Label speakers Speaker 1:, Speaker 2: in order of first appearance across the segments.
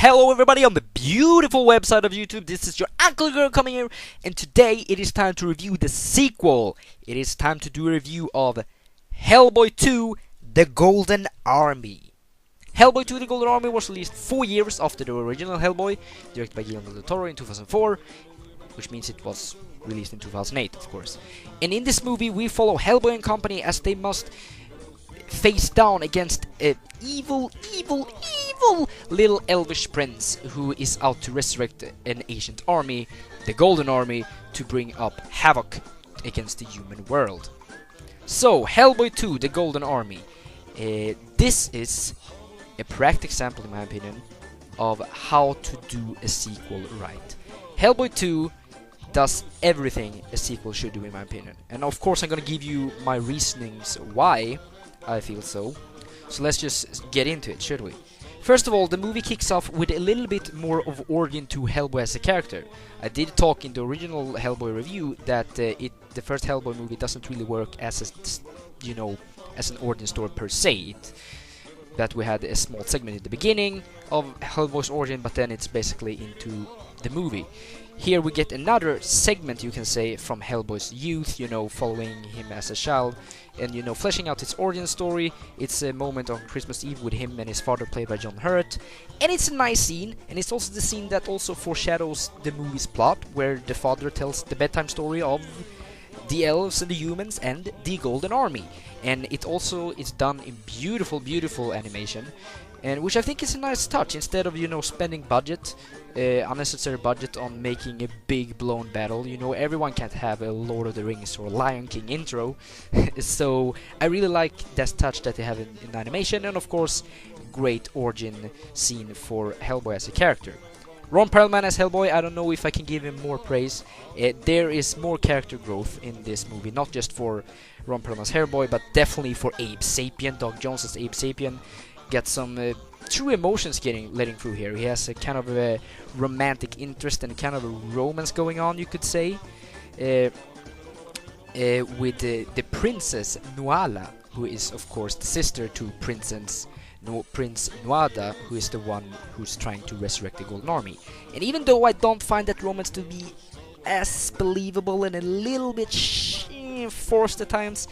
Speaker 1: Hello everybody on the beautiful website of YouTube. This is your Uncle Girl coming here, and today it is time to review the sequel. It is time to do a review of Hellboy 2: The Golden Army. Hellboy 2: The Golden Army was released 4 years after the original Hellboy, directed by Guillermo del Toro in 2004, which means it was released in 2008, of course. And in this movie we follow Hellboy and company as they must face down against an evil little elvish prince who is out to resurrect an ancient army, the Golden Army, to bring up havoc against the human world. So, Hellboy 2: The Golden Army. This is a practical example, in my opinion, of how to do a sequel right. Hellboy 2 does everything a sequel should do, in my opinion. And of course I'm gonna give you my reasonings why I feel so. So let's just get into it, should we? First of all, the movie kicks off with a little bit more of origin to Hellboy as a character. I did talk in the original Hellboy review that the first Hellboy movie doesn't really work as as an origin story per se. That we had a small segment at the beginning of Hellboy's origin, but then it's basically into the movie. Here we get another segment, you can say, from Hellboy's youth, following him as a child, and fleshing out his origin story. It's a moment on Christmas Eve with him and his father, played by John Hurt, and it's a nice scene, and it's also the scene that also foreshadows the movie's plot, where the father tells the bedtime story of the elves and the humans and the Golden Army. And it also is done in beautiful animation, and which I think is a nice touch. Instead of spending unnecessary budget on making a big blown battle, everyone can't have a Lord of the Rings or Lion King intro. So I really like that touch that they have in animation, and of course great origin scene for Hellboy as a character. Ron Perlman as Hellboy, I don't know if I can give him more praise. There is more character growth in this movie, not just for Ron Perlman's Hellboy, but definitely for Abe Sapien. Doug Jones as Abe Sapien gets some true emotions letting through here. He has a kind of a romantic interest and kind of a romance going on, you could say, with the Princess Nuala, who is of course the sister to Prince Nuada, who is the one who's trying to resurrect the Golden Army. And even though I don't find that romance to be as believable and a little bit forced at times,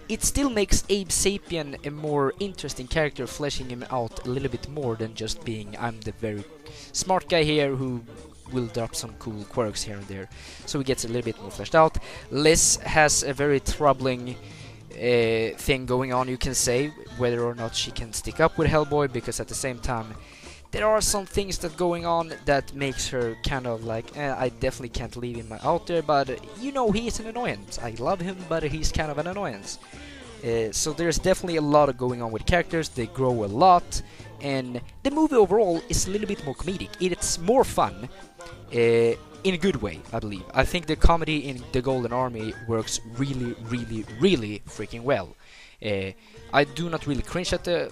Speaker 1: it still makes Abe Sapien a more interesting character, fleshing him out a little bit more than just being, I'm the very smart guy here who will drop some cool quirks here and there. So he gets a little bit more fleshed out. Liz has a very troubling thing going on, you can say, whether or not she can stick up with Hellboy, because at the same time there are some things that going on that makes her kind of like, I definitely can't leave him out there, but he is an annoyance. I love him, but he's kind of an annoyance. So there's definitely a lot of going on with characters. They grow a lot, and the movie overall is a little bit more comedic. It's more fun, in a good way, I believe. I think the comedy in The Golden Army works really freaking well. I do not really cringe at the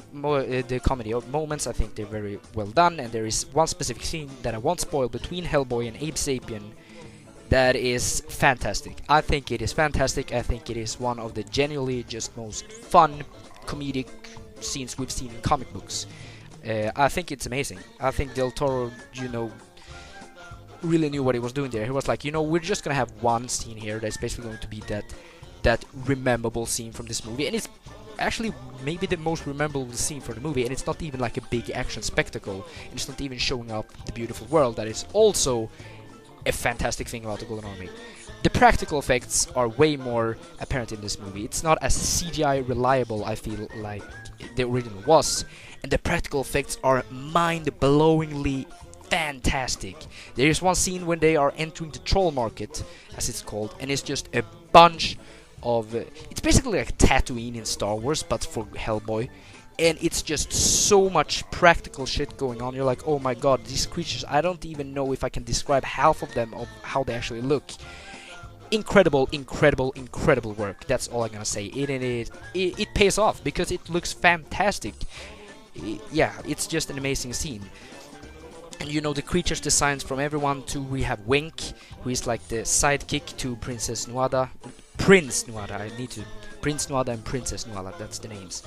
Speaker 1: comedy moments. I think they're very well done, and there is one specific scene that I won't spoil between Hellboy and Abe Sapien that is fantastic. I think it is fantastic. I think it is one of the genuinely just most fun comedic scenes we've seen in comic books. I think it's amazing. I think Del Toro, really knew what he was doing there. He was like, we're just gonna have one scene here that's basically going to be that rememberable scene from this movie, and it's actually maybe the most memorable scene for the movie, and it's not even like a big action spectacle, and it's not even showing up the beautiful world that is also a fantastic thing about the Golden Army. The practical effects are way more apparent in this movie. It's not as CGI reliable, I feel, like the original was, and the practical effects are mind-blowingly fantastic. There is one scene when they are entering the troll market, as it's called, and it's just a bunch of it's basically like Tatooine in Star Wars, but for Hellboy, and it's just so much practical shit going on. You're like, oh my god, these creatures, I don't even know if I can describe half of them, of how they actually look. Incredible work. That's all I'm gonna say. It pays off because it looks fantastic. Yeah, it's just an amazing scene. And the creatures designs from everyone to, we have Wink, who is like the sidekick to Prince Nuada, and Princess Nuala, that's the names.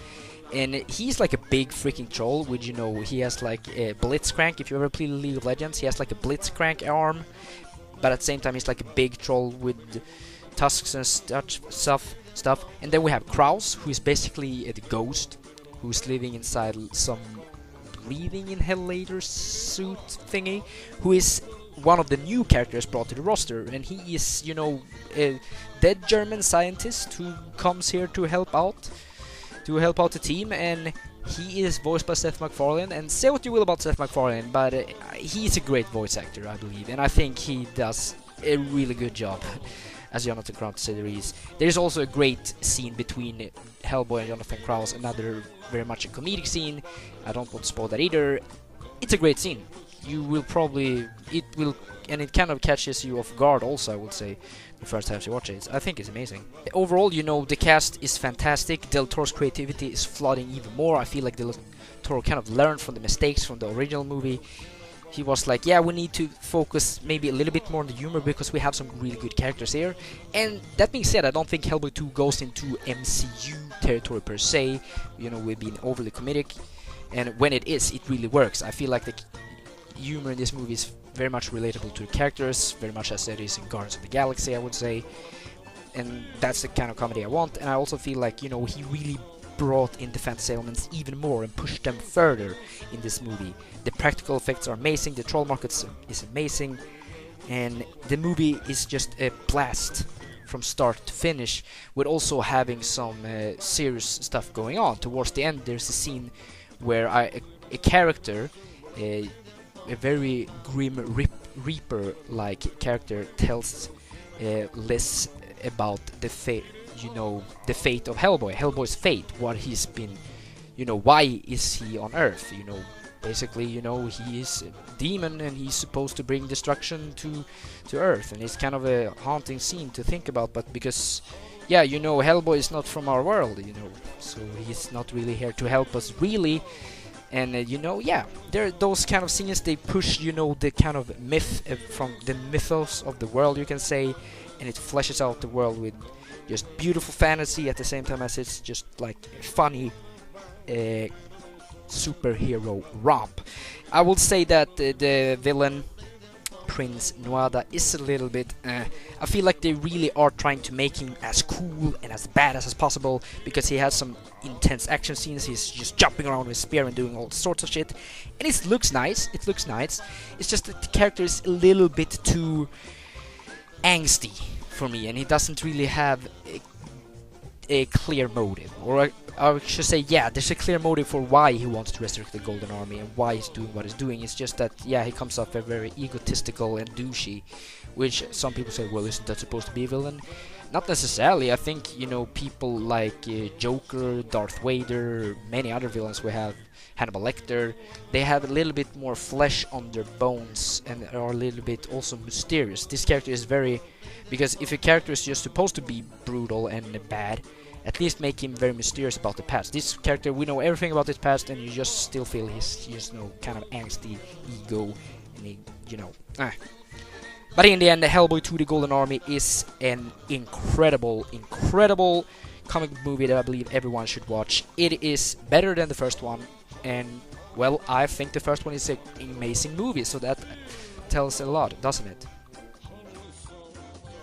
Speaker 1: and he's like a big freaking troll with, he has like a blitzcrank. If you ever played League of Legends, he has like a blitzcrank arm, but at the same time he's like a big troll with tusks and stuff. And then we have Kraus, who is basically the ghost who's living inside some breathing inhalator suit thingy, who is one of the new characters brought to the roster, and he is, a dead German scientist who comes here to help out the team, and he is voiced by Seth MacFarlane. And say what you will about Seth MacFarlane, but he's a great voice actor, I believe, and I think he does a really good job as Jonathan Kraus. There's also a great scene between Hellboy and Jonathan Kraus, another very much a comedic scene. I don't want to spoil that either. It's a great scene. You will probably, and it kind of catches you off guard also, I would say, the first time you watch it. I think it's amazing. Overall, the cast is fantastic. Del Toro's creativity is flooding even more. I feel like Del Toro kind of learned from the mistakes from the original movie. He was like, yeah, we need to focus maybe a little bit more on the humor because we have some really good characters here. And that being said, I don't think Hellboy 2 goes into MCU territory per se, with being overly comedic. And when it is, it really works. I feel like the humor in this movie is very much relatable to the characters, very much as it is in Guardians of the Galaxy, I would say. And that's the kind of comedy I want. And I also feel like, he really brought in the fantasy elements even more and pushed them further in this movie. The practical effects are amazing, the troll market is amazing, and the movie is just a blast from start to finish, with also having some serious stuff going on. Towards the end, there's a scene where a character, a very grim Reaper-like character, tells Liz about the fate of Hellboy, Hellboy's fate, what he's been, why is he on Earth, basically, he is a demon and he's supposed to bring destruction to Earth, and it's kind of a haunting scene to think about, but because, Hellboy is not from our world, so he's not really here to help us, really. And there are those kind of scenes, they push, the kind of myth from the mythos of the world, you can say, and it fleshes out the world with just beautiful fantasy at the same time as it's just like funny superhero romp. I will say that the villain, Prince Nuada, is a little bit I feel like they really are trying to make him as cool and as badass as possible, because he has some intense action scenes. He's just jumping around with a spear and doing all sorts of shit, and it looks nice. It's just that the character is a little bit too angsty for me, and he doesn't really have a clear motive, or I should say, there's a clear motive for why he wants to resurrect the Golden Army and why he's doing what he's doing. It's just that, he comes off very egotistical and douchey, which some people say, well, isn't that supposed to be a villain? Not necessarily. I think, people like Joker, Darth Vader, many other villains we have, Hannibal Lecter, they have a little bit more flesh on their bones and are a little bit also mysterious. This character is very, because if a character is just supposed to be brutal and bad, at least make him very mysterious about the past. This character, we know everything about his past, and you just still feel his, kind of angsty ego, and he, But in the end, the Hellboy 2: The Golden Army is an incredible comic book movie that I believe everyone should watch. It is better than the first one, and, well, I think the first one is an amazing movie, so that tells a lot, doesn't it?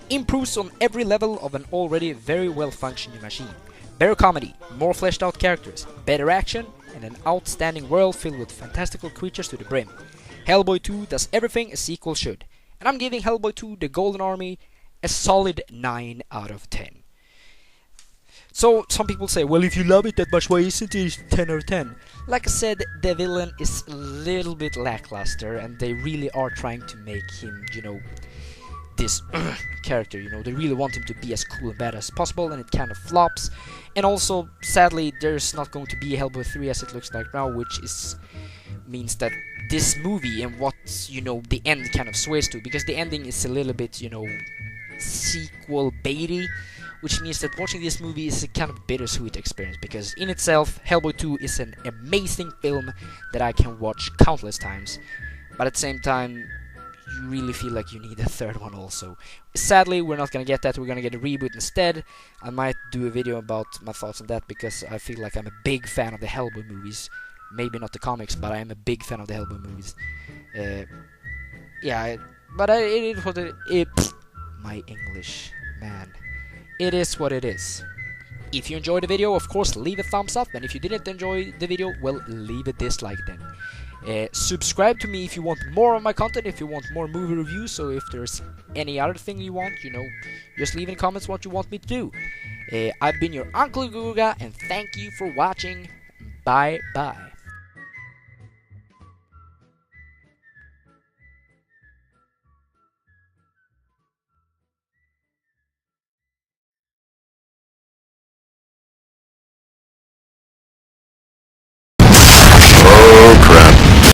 Speaker 1: Improves on every level of an already very well-functioning machine. Better comedy, more fleshed out characters, better action, and an outstanding world filled with fantastical creatures to the brim. Hellboy 2 does everything a sequel should, and I'm giving Hellboy 2: The Golden Army a solid 9 out of 10. So, some people say, well, if you love it that much, why isn't it 10 out of 10? Like I said, the villain is a little bit lackluster, and they really are trying to make him, this character, they really want him to be as cool and bad as possible, and it kind of flops. And also, sadly, there's not going to be a Hellboy 3 as it looks like now, which means that this movie and what, the end kind of sways to, because the ending is a little bit, sequel baity, which means that watching this movie is a kind of bittersweet experience, because in itself, Hellboy 2 is an amazing film that I can watch countless times, but at the same time, you really feel like you need a third one also. Sadly, we're not gonna get that. We're gonna get a reboot instead. I might do a video about my thoughts on that because I feel like I'm a big fan of the Hellboy movies. Maybe not the comics, but I am a big fan of the Hellboy movies. Yeah, it is what it. My English, man. It is what it is. If you enjoyed the video, of course, leave a thumbs up, and if you didn't enjoy the video, well, leave a dislike then. Subscribe to me if you want more of my content, if you want more movie reviews, so if there's any other thing you want, you know, just leave in comments what you want me to do. I've been your Uncle Guga, and thank you for watching. Bye bye.